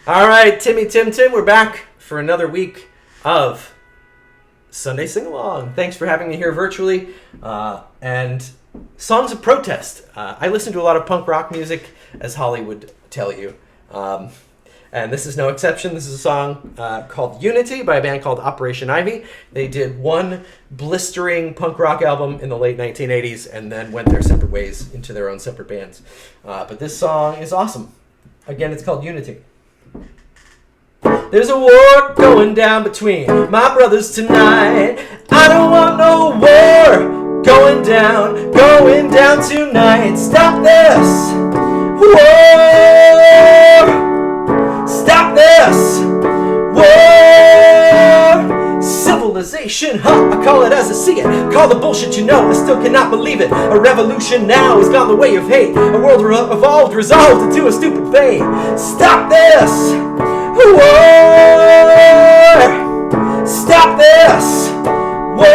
All right, Timmy Tim Tim, we're back for another week of Sunday Sing Along. Thanks for having me here virtually. And songs of protest. I listen to a lot of punk rock music, as Holly would tell you. And this is no exception. This is a song called Unity by a band called Operation Ivy. They did one blistering punk rock album in the late 1980s and then went their separate ways into their own separate bands. But this song is awesome. Again, it's called Unity. There's a war going down between my brothers tonight. I don't want no war going down tonight. Stop this war. Stop this war. Civilization, I call it as I see it. Call the bullshit you know, I still cannot believe it. A revolution now has gone the way of hate. A world evolved, resolved into a stupid fate. Stop this war! Stop this war!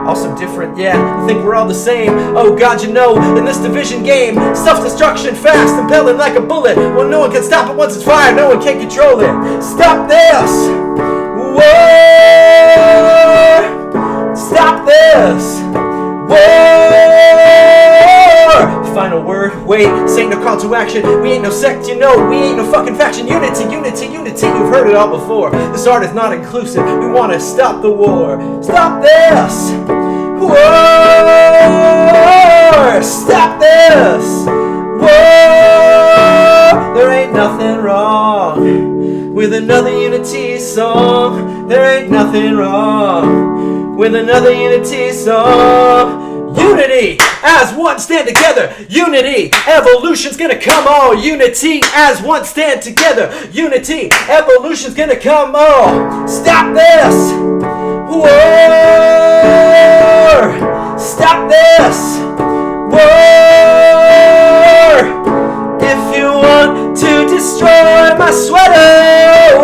Also different, yeah, I think we're all the same. Oh God, you know, in this division game, self-destruction fast, impelling like a bullet. Well, no one can stop it once it's fired, no one can control it. Stop this war! Stop this war! Final word, wait, this ain't no call to action. We ain't no sect, you know, we ain't no fucking faction. Unity, unity, unity, you've heard it all before. This art is not inclusive, we want to stop the war. Stop this war! Stop this war! There ain't nothing wrong with another unity song. There ain't nothing wrong with another unity song. Unity, as one, stand together. Unity, evolution's gonna come all. Unity, as one, stand together. Unity, evolution's gonna come all. Stop this war! Stop this war! If you want to destroy my sweater,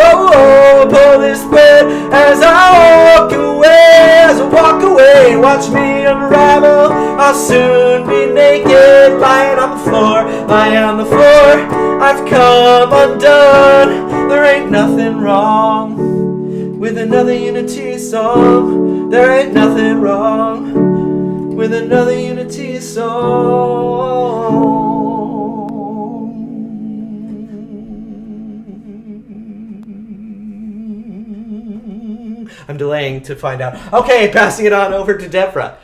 pull this thread as I walk away. As I walk away, watch me unravel. I'll soon be naked, lying on the floor, lying on the floor. I've come undone. There ain't nothing wrong with another unity song. There ain't nothing wrong with another unity song. I'm delaying to find out. Okay, passing it on over to Deborah.